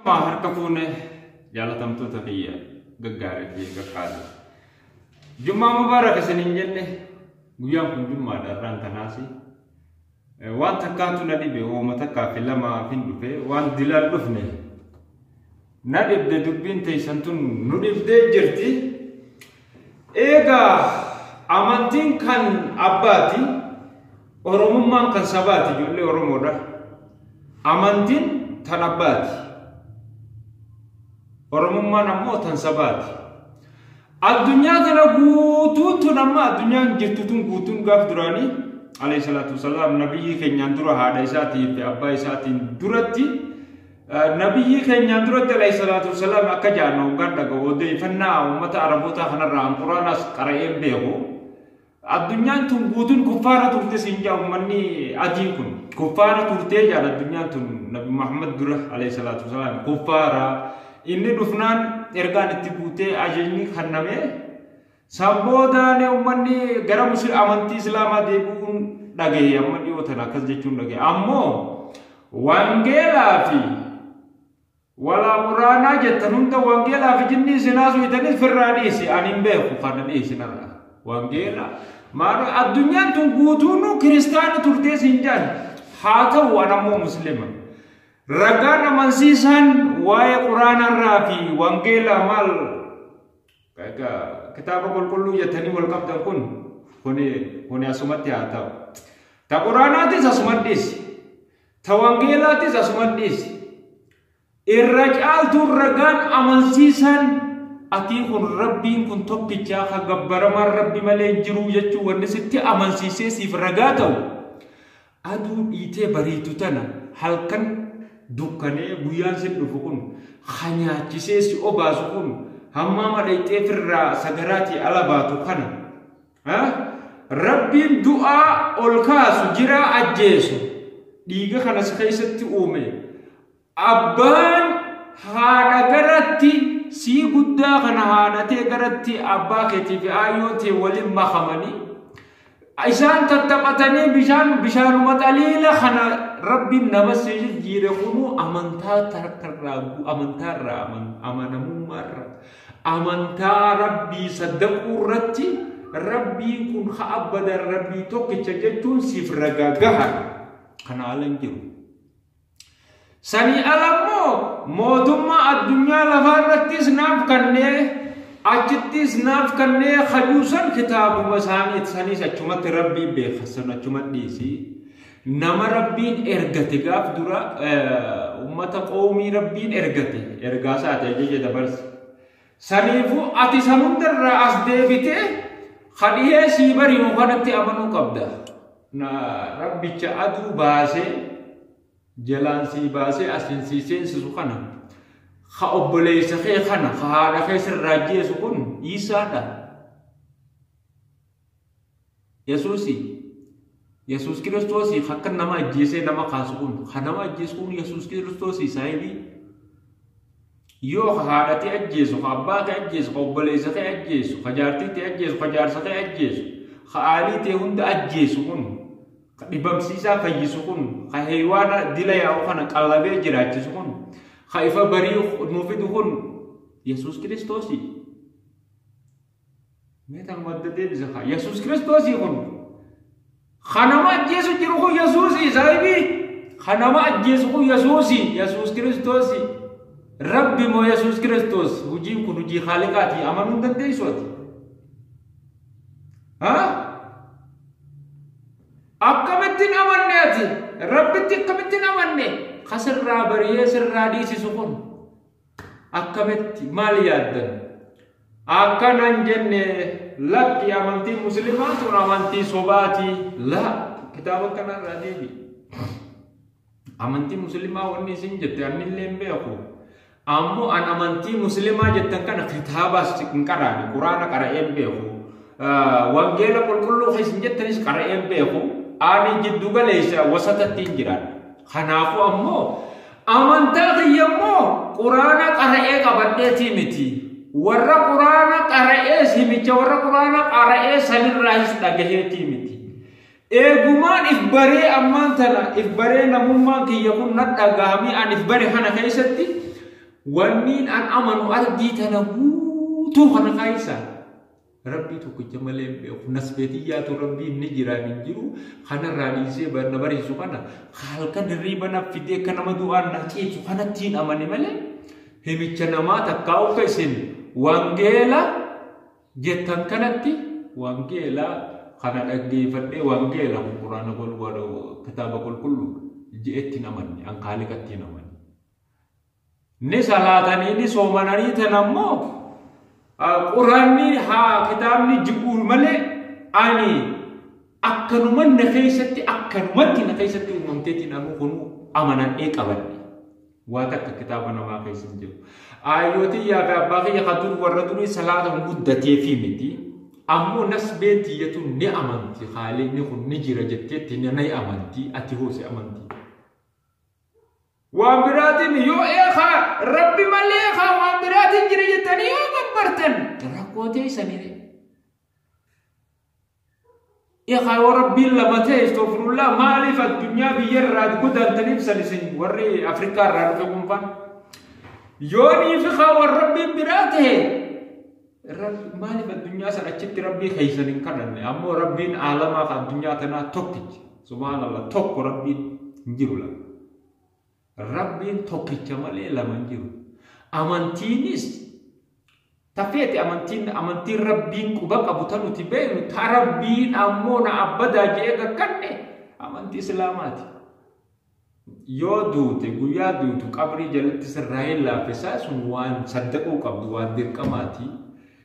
ما هركفونه جالتم تطفيه جعارة في كقاعدة جمعة مباركة سنين جنة ويوم كن جمعة دران تناسي وان تكاتو ندي به وما تكافي لما فين دفه وان دلال دفنه ندي بدبين تيسنتون ندي بدجرتي إيجا أمانتين كان أباتي أورممان كان سباتي جل أورمودا أمانتين تنباتي أورممان أمو تنسباتي الدنيا تنقوتون تنما الدنيا جتتون قوتون قاف دراني عليه الصلاة والسلام نبي كنيان درا هذا إساتي في أبا إساتي درتي نبي كنيان درت عليه الصلاة والسلام أكجانا وقدر قودي فنا ومتى عربوتا خنا رام قرآن قرأين بيهو الدنيا تنقوتون كفارة ترتسين جاو مني أجيكم كفارة ترتجع الدنيا تن نبي محمد درا عليه الصلاة والسلام كفارة إني دفنان إرجان تبوتة أجني خنامه سبودا ne ummanni gara musul amanti islama deebuun dhagaye amma dhiyoota akkas jechuun dhagaye ammoo wangeelaa fi wala quraanaa jettan hunda wangeelaa fi jinni sinaasu itanii firraa dhiisi ani hin beeku kana dhiisinarra wangeelaa maal addunyaan tun guutuun kiristaana turtee siin jaan haa ta'u waan ammoo muslima ragaan amansiisan waa'ee quraanarraa fi wangeelaa maal كتابة كل يتني والكتاب كن أسمت يا تاو تقرانات أسمت ديس توانجيلات أسمت ديس الرجال ترجان أمانسيسان أتيكون ربين كن توكيجا خبر ما ربي ملين جرو يجوا ونسيت أمانسيسي سيف رجاتو أدو إيته بريتو تنا هل كان دكانة بيان سيدفكون خانيا جسيس أبازكون همما ليتي فرا سغراتي على باتو خنا ربي دعاء الكاس جرا اجيسو ديغا خنا سخيستي اومي ابان هادا غرتي سي غدا خنا هادتي غرتي ابا كتي في ايوتي ولم خمني ايسان تتقتني بشان متقليل خنا ربي نمس جيرخمو امنتا تركرابو امنتا رامن امنمو مر أمانتا ربي صدقوا رتي ربي كن خابد ربي توكي تجتون سفر رجاها خنا علنجو سني ألمو موتما الدنيا لفارتي سناف كنّي أجتي سناف كنّي خلوصا كتاب مسانيت سني سچمت ربي بخسنا چمت ديسي نما ربين إرغتي غاف درا أمتا قومي ربين إرغتي إرغاسا تجي دبرس سنيفو أتي سمندر رأس ديبته خديه سيبري مخانتي أمنو قبدا نا ربي چادو باسه جلان سي باسه أسين سيسين سسوخانا خأبلي سخي خانا خهانا خيسر راجي سكون إيسادا يسوس كريستوسي خاكن نما أجيسي نما خاسكون خنما أجيسكون يسوس كريستوسي سايبي يو خهادتي أجيسو خاباك أجيسو خبليسة أجيسو خجارتي أجيسو خجارسة أجيسو خالي هند أجيسو كن خدبمسيسا فيسو كن خهيوانا دليا أو خنا قلبي جراتيسو كن خايفة بريو نوفيدو كن يسوس كريستوسي ميتا مددي بزخا يسوس كريستوسي كن خنما أجيسو جروخو يسوسي سايبي خنما أجيسو يسوس كريستوسي ربي مو يسوع كريستوس وجيم كن وجي خالقاتي أمانون دندي سوتي أكملتين أمانياتي ربي تكملتين أماني خسر رابريه سر رادي سيسكون أكملتي ماليادن أكنن جنة لك يا أمانتي مسلمات وأمانتي صباتي لا كتابك كنا رادي أمانتي مسلمة وني سنجت أني لين بيأكو أمو أن أمانتي مسلمة جدا كان كتابة سكنكراني قرآن قرأين بيهو وانجيلا كل خيس جدا نس قرأين بيهو أني جدوغا ليس وسط تنجران خنافو أمو أمانتا غيامو قرآن قرأين قبضتي متي ورّا قرآن قرأين سميتي ورّا قرآن قرأين سليل رايس دقهيتي متي إيغمان إفباري أمانتنا إفباري نمومان كي يكون ندقامي أن إفباري خانا خيستي ونين أن أمنوا أرضي تنبو توخنا خايسا ربي توكي مالي نسبتيات ربي نجرا نجرو خنا راليسي بنبري سبحانه خالك دريبنا في دي كنا مدوان نحكي سبحانه تين أماني مالي هم يجنما تكاو كيسين وانجيلا جتان كنتي وانجيلا خنا أجي فدي وانجيلا القرآن قول ورو كتاب قول كله جئتين أماني أنقالك تين أماني نسالاتني نسومناني تنمو قراني ها كتابني جبور ملي اني اكنمن نخيستي اكنمت نخيستي وممتتي نمو كنو امانا اي قبلني واتك كتابنا ما خيسن جو ايوتي يا باقي يقدر وردني صلاه مدتي في متي امو نسبتي يتو ني امانتي خالي نكون نجي رجتي ني امانتي اتي هو سي امانتي وامبراتين يو إخا ربي مالي إخا وامبراتين جريتني يو دبرتن راكوتي سنيري إخا وربي لمتى استغفر الله مالي في الدنيا بيراد قدر تنيب سلسين وري أفريقيا رادوكم فان يوني في خا وربي براته رب مالي في الدنيا سنأتشت ربي خيسنين كنن أمو ربي عالما في الدنيا تنا توكج سبحان الله توك ربي نجيرولا Rabbiin tokkicha malee lama hin jiru. Amantiinis tafeeti amantiin Rabbiin quba qabu tan nuti beeknu ta Rabbiin ammoo na abbadaa jee gakkanne amantii Islaamaati. Yoo duute guyyaa duutu qabrii jalatti sirraa'ee laaffesaa sun waan saddaquu qabdu waan dirqamaati.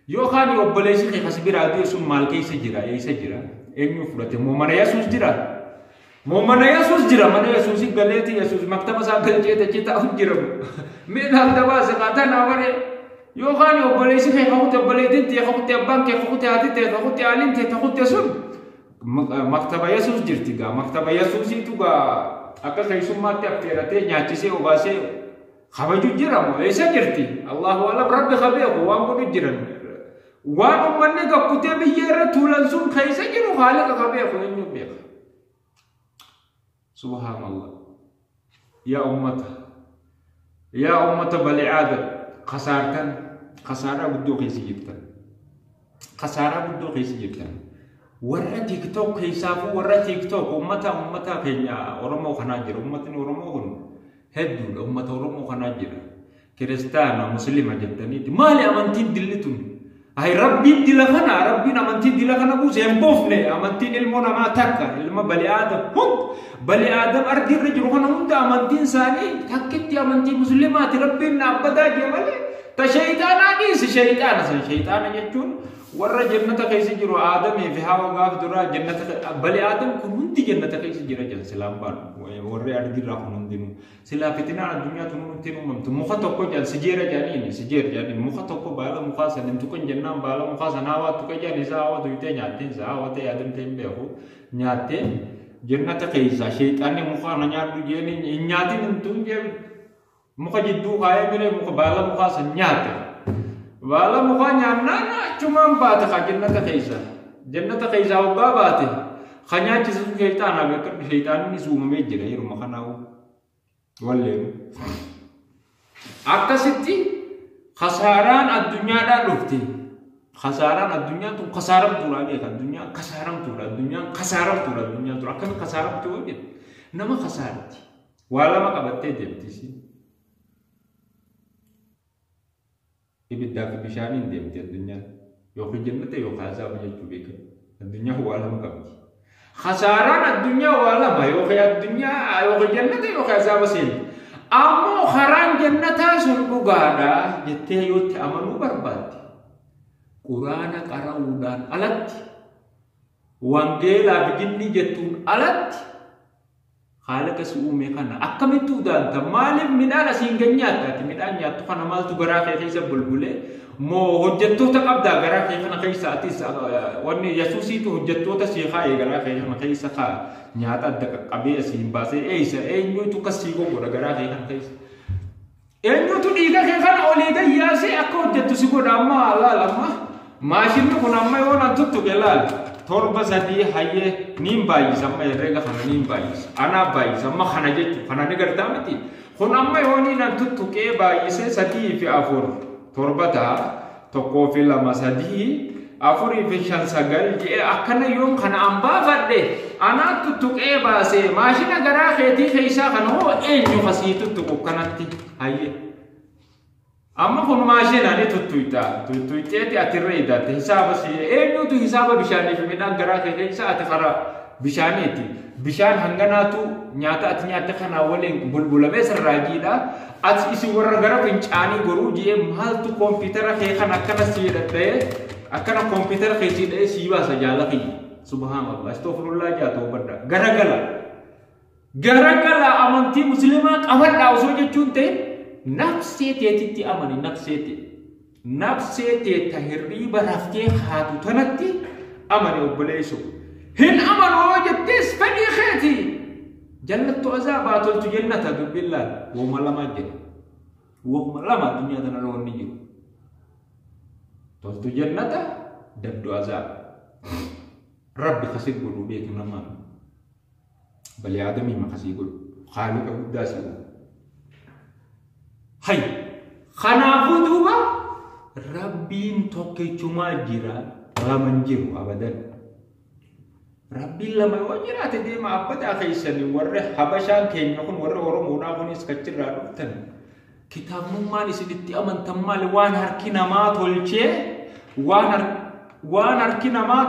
Yookaan obboleessi kee kasi biraa du'e sun maal keessa jira eessa jira eenyu fudhate moo mana Yesuus jira. Mana Yesus jira mana Yesus galeti Yesus maktaba sa galcete cita jira min hal daba zakata na wale yo khani obalesi khay khawte obaleti te khawte banke khawte hadite khawte alinte khawte sun maktaba Yesus jirti ga maktaba Yesus itu ga akka khay summa te afterate nyaachise obase khabaju jira mo esa jirti Allahu alam rabbi khabiru wa ambu jira wa ummanni ga kute biyera tulan sun khaysa jiru khaliqa khabiru enyu be سبحان الله يا أمة بني آدم خسارة بدو قيس جدا خسارة بدو قيس جدا ورا تيك توك كيسافو ورا تيك توك أمة كينيا أورمو خناجر أمتني أورمو هن هدول أمة أورمو خناجر كريستانا مسلمة جدا مالي أمانتين دلتون هاي ربي دلخنا ربنا أمانتين دلخنا بوز ينبوفني أمانتين المونا ما تكا ilma bali adam ardi rajul kana hunda amantin sani takkiti amanti muslimati rabbina abada jabale ta shaytana dis shaytana jechuun warra jannata keessa jiru aadami fi hawa gaaf dura jannata bali adam kun hundi jannata keessa jira jan salam ban warri ardi ra kun hundinu sila fitina dunya tun tinu mamtu mukha tokko jan sijera jani mukha tokko bala mukha sanin tukon jannam bala mukha sanawa tukon jani sawa tuite nyatin sawa te adam tembe ho nyate jannata keessa shaytani mukha na nyaadu jeni nyatin tunje mukha jiddu kaya mire mukha bala mukha san nyate bala mukha nyanna cuma baata ka jannata keessa wabba baate khanyaachi su shaytana bekar shaytani ni suumame jira yiru makhanaawu walleenu akkasitti khasaaran addunyaadha dhufte khasaaran addunyaa tun khasaaramtuudha beeka addunyaa khasaaramtuudha addunyaa tun akkami khasaaramtu jedhe nama khasaaratti waa lama qabattee deemtisi ibiddaa fi bishaaniin deemte addunyaan yookiin jannata yookaan azaaba jechuu beeka addunyaa waa lama qabdi khasaaran addunyaa waa lama yookiin addunyaa yookiin jannata yookiin azaaba seeni ammoo karaan jannataa sun dhugaadha jettee yootti amanuu barbaadde quraana qara'uudhaan alatti wangeelaa bidinni jettuun alatti haala si uume kana akkamittu daanta maaliif midhaan asiin ganyaattaati midhaan nyaattu kana maaltu garaa kee keessa bulbulee moo hojjettoota qabdaa garaa kee kana keessaatis wanni Yesuusiitu hojjettoota siiqaa garaa kee kana keessa kaa nyaata adda qaqqabee asiin baasee eenyuutu kasii godha garaa kee kana keessa eenyuutu dhiiga kee kana olii gayyaasee akka hojjettu si godha amma laal amma maashinni kun amma yoonaan tuttuqe laal torba sadii hayyee niin baay'isa amma herreega kana niin baay'isa anaa baay'isa amma kana jechuun kana ni gartaa miti kun amma yooni nan tuttuqee baay'isee 3 fi 4 torbata tokko fi 2 3 4 fi 5 9 jee akkana yoon kana ambaafadhe ana tuttuqee baasee maashina garaa keetii keeysaa kana hoo eenyu kasii tuttuqu kanatti hayye amma kun maashina ni tuttuqeeti atirreeda hisaaba si eenyutu hisaaba bishaanii fi midhaan garaa keeysaa ati fara bishaaniiti bishaan hanganaatu nyaata ati nyaata kana waliin bulbulamee sirraajiidha ati isi warra gara fincaanii goruu jee maaltu koompitara kee kan akkana siidhattee akkana koompitara kee siidhee sii baasa jaalaqi subhaanallah astaghfirullah jaatoo badda garagala amantii muslimaa qabadhaa osoo jechuun ta'e nafsee teetitti amani nafsee teetta hirriiba raftee haatu tanatti amani obboleessu hin amanoo jettees fedhii keeti jannatu azaabaa toltu jannata billah wama lama jedhe wama lama dunya tana roonni jiru toltu jannata dabdu azaab rabbi khasib gulu beeku nama bali adami ma khasibul khaliqa guddaasi hay khanafu duba rabbiin tokkichuma jira raman jiru abadan rabbi lama wajiraate deema abbata keeysani warra habashaan keenya kun warra oromoodhaa kunis kachirraa dhuftan kitaabummaan isinitti amantan maali waan harki namaa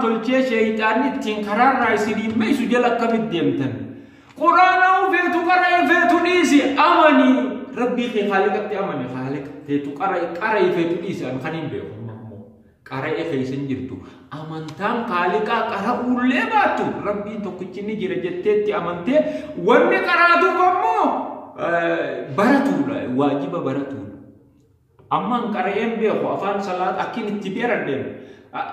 tolchee sheeyxaanni ittiin karaarraa isinii meeysu jala akkamitti deemtan quraana ufeetu qara'ee feetu dhiisi amanii rabbii kee haaliqatti amani haaliqa feetu qara'ee feetu dhiisi an kan hin beeku qara'ee keeysan jirtu amantaan haaliqaa qara'uullee baattu rabbiin tokkichi jira jetteetti amantee wanni qaraatuuf ammoo baratuudha waajiba baratuudha ammaan qara'een beeku afaan salaat akkin itti beeradeen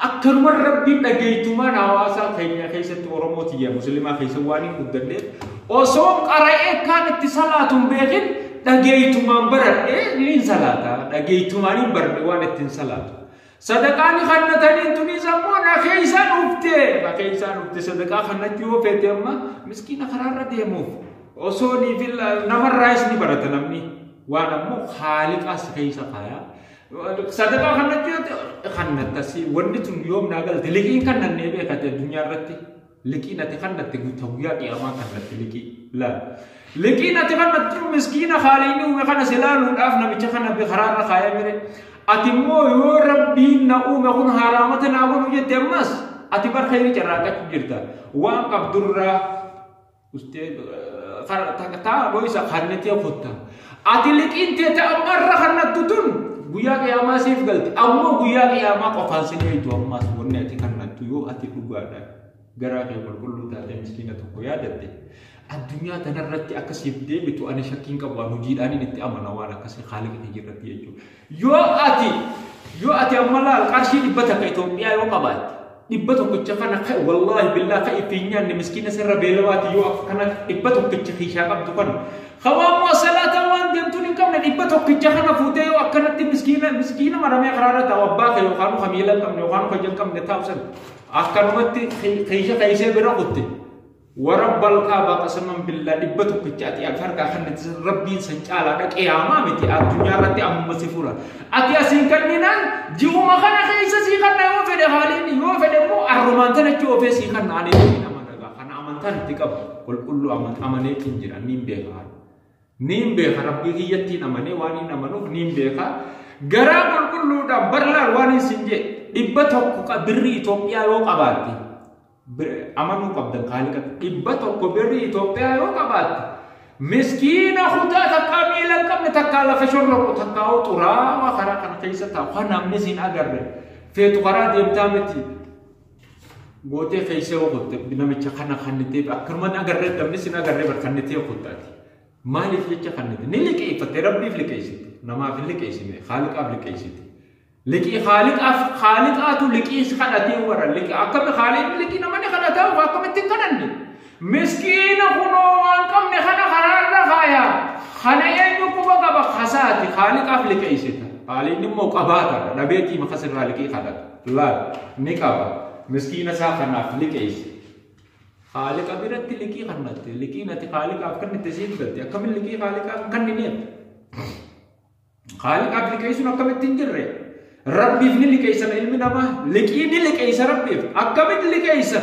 akkanuma rabbiin dhageeytumaan hawaasaa keenya keessatti oromootiyya muslimaa keessa waan hin guddadheef osoo qara'ee kaan itti salaatuun beekin dhageeytumaan baradhee niin salaata dhageeytumaan hin baradhe waan ittiin salaatu sadaqaani khannatanii tunis ammoo nakheeysan ufte sadaqaa khannatti yoo feete amma miskiina karaarra deemuuf osoo ni filla namarraa isni barata namni waan ammoo haaliqaas keeysa kaayaa sadaqaa khannatti khannatasi wanni tun yoom naa galte liqiin kannannee beekate addunyaa irratti liqiin ati khannatte guyyaa qiyaamaa kannatti liqii liqiin ati khannattu miskiina haaliini uume kana silaaluudhaaf namicha kana karaarra kaayee mire ati immoo yoo rabbiin na uume kun haraamata naa godhu jette ammas ati bar khayri carraaqachu jirta waan qabdurraa ustee taa loisa khannatee kutta ati liqiin teete ammarra khannattu tun guyyaa qiyaamaa siif galti ammoo guyyaa qiyaamaa qofaan sineeytu ammas wanni ati kannattu yoo ati dhugaadha garaa kee qulqulluu taatee miskiina tokko yaadatte addunyaa tanarratti akkasiif deebitu ani shakkiin qabu waan hojiidhaan itti amana waan akkasii haaliqni jirratti jechuudha yoo ati amma laal qarshii 100 takka Itoophiyaa yoo qabaatte 100 tokkicha kana wallahi billahi ka ifinyaan miskiina sirra beelawaati yoo kana 100 tokkicha hiishaa qabdu kana khawaamu salata waan deemtuun hin qabne 100 tokkicha kana fuutee yoo akkanatti miskiina maramee karaarra taa'u abbaa kee yookaan kamiila qabne yookaan hojjan qabne taa'usan akkanumatti keeysee bira kutte ورب الكعبة قسما بالله دبتك كتاتي أفرق أخنت ربي سنجالا قيامة متي الدنيا رتي أم مسفورة أتي أسيكن منان جو ما خنا خيسة سيكن يوم في دهالين يوم في دمو الرومانتان يوم في سيكن عليه خنا أمانتان تكاب كل أمانة تنجرا نيم بها ربي يتين أمانة واني نمانو نيم بها غرام كل برلا واني سنجي دبتك كبري توبيا يوم أبادي amanu qabdan khaliqa 100 birri Itoophiyaa yoo qabaate miskiina khutaa takka miila qabne takka lafa shorro takka xuraa karaa kana keessa taa'u kan namni siin agarre feetu karaa deemtaa miti gootee keessa ogotte namicha kana kannitee akkanuma agarre namni siin agarre barkannitee ogottaati maaliif jecha kannite ni liqeeffate rabbiif liqeessite namaaf liqeessine khaliqaaf liqeessite لكي خالقات لكي خدتي ورا لكي أكمل خالق لكي نماني خدتها وأكمل تكنني مسكين خنوان كم نخنا خرار رخايا خنا ينجو كبا خساتي خالق أفلك إيشتا خالق نمو كباتا نبيتي مخسر خالقي خدت لا نكابا مسكين ساخنا أفلك إيش خالق أبيرت لكي خنّت لكي نتي خالق أفكر نتزيد قلت أكمل لكي خالق أفكر نيت خالق أبلي كيسون أكمل تنجر ربي فيني لكيسن علمنا ما لكي ني لكيس ربي أكمل لكيس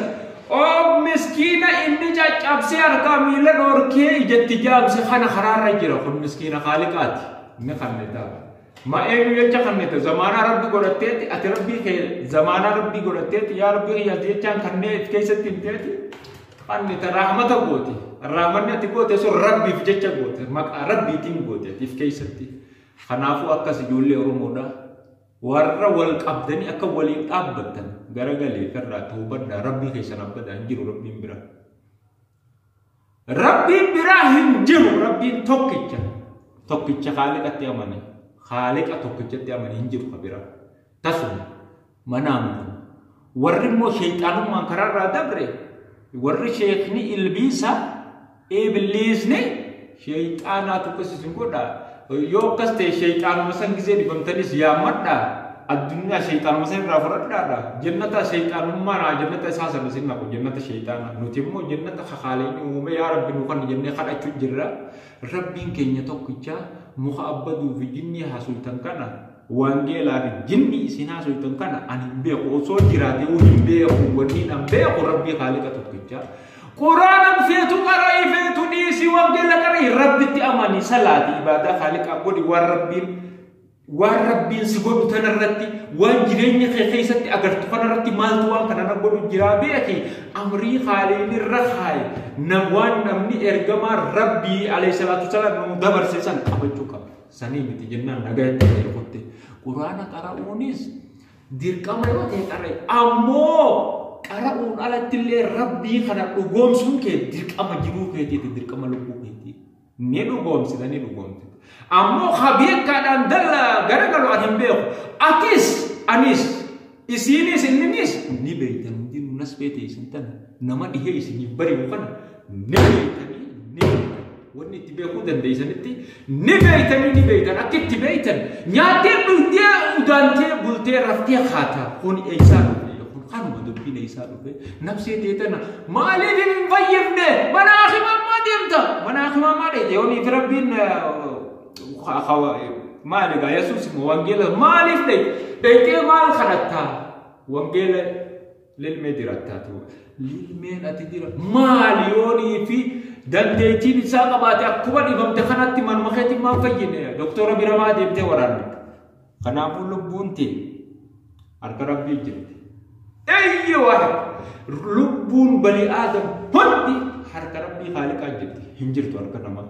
أو مسكينة إني جاك أبسي أرقامي لنوركي جتجاب سخنا خرار رجرا خن مسكينة خالقات نخنّتا ما إيه يجا خنّتا زمانا ربي قرأتيت أتربي كي زمانا ربي قرأتيت يا ربي يا جيتان خنّت كيسة تنتيت خنّتا رحمة قوتي الرحمة تقوتي سو ربي في جتة قوتي ما ربي تين قوتي تف كيسة تي خنافو أكاس جولي أرومودا warra wal qabdani akka waliin dhaabbatan garagalee karraa ta'uu badda rabbii keessan abbada hin jiru rabbiin bira hin jiru rabbiin tokkicha khaliqatti amane khaliqa tokkichatti amane hin jiru kabira tasuma manaamu warri immoo shayxaanummaan karaarraa dabre warri sheekni ilbiisa ibliisni shayxaanaatu akkasisin godha yoo akkas ta'e shayxaanuma san gisee dibamtanis yaammadha addunyaa shayxaanuma san irraa fudhadhaadha jannata shayxaanummaa naa jannata isaa sana sin naqu jannata shayxaana nuti immoo jannata kakaaleen uume yaa rabbi nu kan jennee kadhachuu jirra rabbiin keenya tokkicha muka abbaduu fi jinni hasultan kana wangeelaa fi jinni isin hasultan kana ani hin beeku osoo jiraatee hin beeku wanni an beeku rabbii khaliqa tokkicha قرآن فيتو قرأي فيتو ديسي وابدل قرأي ربي تأماني صلاة إبادة خالق أبودي والربين سيقول تنرتي وانجريني خيسة أغر تفنرتي مالتوان كان نقول جرابيكي أمري خاليني الرخاي نوان نمني إرقما ربي عليه الصلاة والسلام دبر سيسان أبجوكا سنيمتي جنان نغاية تقول قرآن قرأونيس دير كامل واتي قرأي أمو قرأون على تلي ربي خنا دوغوم سونكي ديرك اما جيرو كيتي ديرك اما لوكو كيتي ني دوغوم سي داني دوغوم امو خبير كادان دل غرغلو ادم بيو اكيس انيس اسينيس انيس ني بيتن دي ناس بيتي سنتن نما دي هي سي بري وكن ني بيتن ني وني تبيكو دندي سنتي ني بيتن اكيد تبيتن نياتي بودي ودانتي بولتي رفتي خاطا كون ايسان خانو دبي ليسا دبي نفسي تيتنا مالي في مفيفني مناخي ما ديمتا مناخي ما ديت يوني في ربين مالي قا يسوس وانجيلا مالي في ديت مال خلطا وانجيلا للمديرتا للمين أتدير مالي يوني في دنديتي نساقا باتي أكبر إبام تخناتي من مخيتي ما فيني دكتورة برما ديمتي ورانك خنابو لبونتي أرك ربي جلد أي واحد لبون بني آدم هندي حركة ربي خالق أجد هنجر تورك نما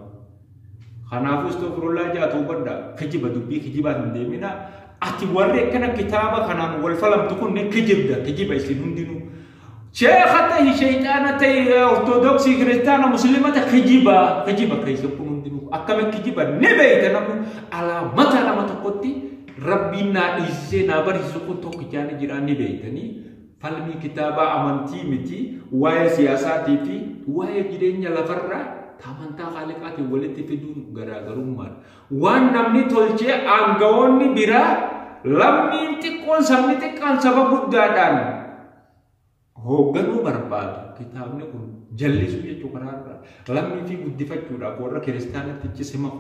خنافو استغفر الله جاتو بدا خجب دبي خجب هندمنا أتي ورّي كنا كتابة خنام والفلم تكون نكجب ده كجب يسلم هندينو شيخته شيطانته أرثوذكسي كريستيانا مسلمة خجبة كيس يكون هندينو أكمل خجبة نبيت نمو على متى لما تقولي ربنا إزاي نبر يسوق تو كجاني جيران نبيتني فلمي كتابة أمانتي متي ويا سياساتي في ويا جيرانيا لفرّا تامنتا خالقاتي ولتي في دون غراغرومان وان نمني تولجي أنغوني برا لمني تكون سمني تكان سبب بدادان هوغنو برباد كتابنا كن جلّي سوية تكرارا لمني في بدفعنا بورا كريستيانا تجسمه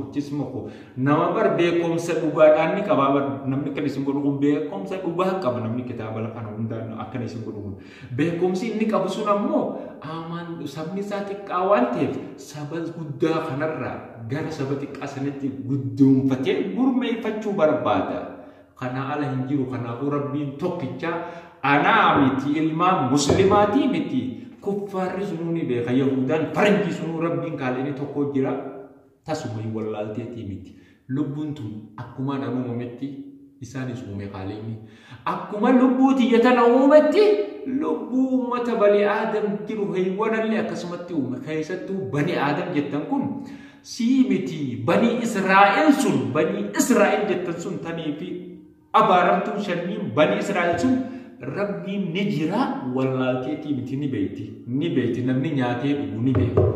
نما بر بيكم سدوباداني كبابر نمني كنيسمبرون بيكم سدوباه كم نمني كتاب لكان وندان أكنيسمبرون بيكم سي إني كابوسنا مو aman sabni sati kawanteef sabas guddaa kanarra gara sabati qasanatti guddoonfatee gurmeeffachuu barbaada kana ala hin jiru kanaafuu rabbiin tokkicha anaa miti ilmaan muslimaatii miti kuffaarri sunuu ni beeka yahudaan faranjii sunuu rabbiin kaaleni tokko jira tasuma hin wallaalteetii miti lubbuun tun akkuma nan uumametti isaanis uume kaaleni akkuma lubbuu tiyyatan uumetti lubbuu ummata bani aadam jiru haywanallee akkasumatti uume keessattuu bani aadam jettan kun siimiti bani israa'el jettan sun tanii fi abaaramtuun shanniin bani israa'el sun rabbiin ni jira wallaalteetii miti ni beeyti namni nyaatee dhugu ni beeku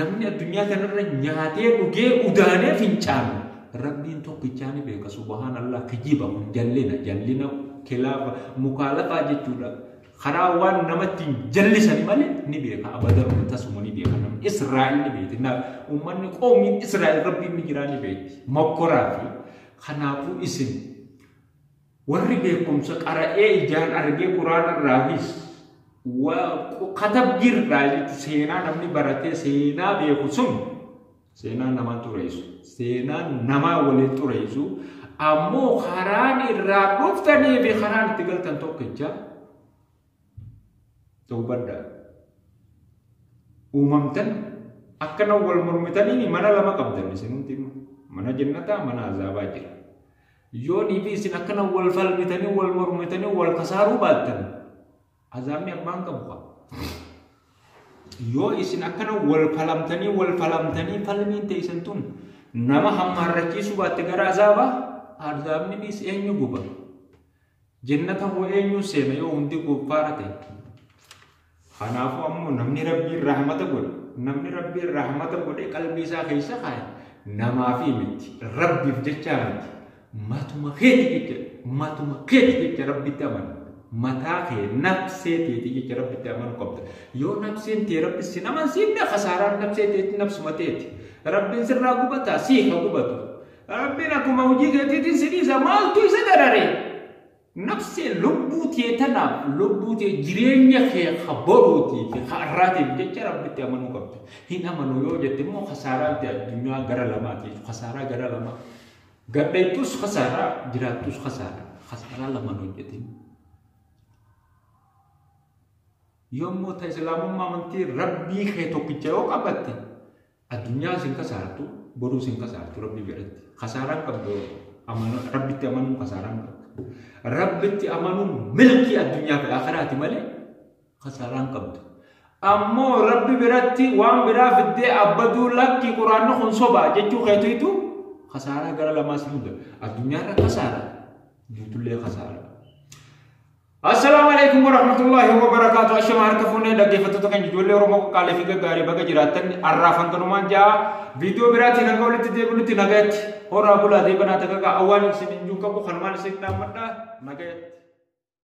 namni addunyaa kanarra nyaatee dhugee udaanee fincaanu rabbiin tokkichaa ni beeka subhaanallah kijiba jallina kilaafa mukaalafaa jechuudha خنا وان نمتين جلسني مالي نبيك أبدا تسمو نبيك نم إسرائيل نبيت نا ومن قوم إسرائيل ربي مجراني بيت مكرافي خنا بو اسم وربيكم سكارا جان أرجع قرآن الرابيس وكتب جير راجي سينا نمني براتي سينا بيكوسم سينا نما توريسو سينا نما ولي توريسو أمو خراني رابوفتني بخران تقل تنتو كجا توبدا umamtan akan awal murmitan ini mana lama kabdan sinuntim mana jannata mana azabajir yo ni bi sin akan awal falmitani wal murmitani wal kasaru batan azami abang kabqa yo isin akan wal falamtani falminte isantum nama hammaraki subat gara azaba azabni bis enyu guba jannata ho enyu sema yo undi ko parate خنافو أمو نمني ربي الرحمة قول نمني ربي الرحمة قول قلبي ساخي ساخي نما في متي ربي فجتشا متي ما تما خيتي ربي تمن متاخي نفسي تيجي ربي تمن قبض يو نفسي تي ربي سينما سيبنا خسارة نفسي تي نفس متيتي ربي سرنا قبطا سيخ قبطو ربي نكو موجي تي سيدي زمال تو يسدراري نفسي لبوتي تنام لبوتي جرينيا في خبروتي في خاراتي بجد ربي تامنو كبت هنا منو يوجد مو خسارة الدنيا غير لما تي خسارة غير لما غبيتوس خسارة جراتوس خسارة لما نوجد يوم موت إسلام ما منتي ربي خيتو كيجاو كبتي الدنيا سين خسارتو برو سين خسارتو ربي بيرت خسارة كبدو أمانو ربي تامنو خسارة ربتي أمانو ملكي الدنيا في الآخرة مالي خساران قبض أمو ربي براتي وان برا في الدي أبدو لك كي قرآن نخون صبا جيتو خيتو يتو خسارة غير لما سنود الدنيا را خسارة جيتو لي خسارة السلام عليكم ورحمة الله وبركاته أشمار كفوني دقي فتوتكن جولي ورمو قالي فيك غاري بقى جراتن الرافن كنمان جا فيديو براتي نقولي تدبلو تنغت هورا بولا دي بنا تكاكا أولي سنين جوكا بو خنمان سيكنا مدى نغت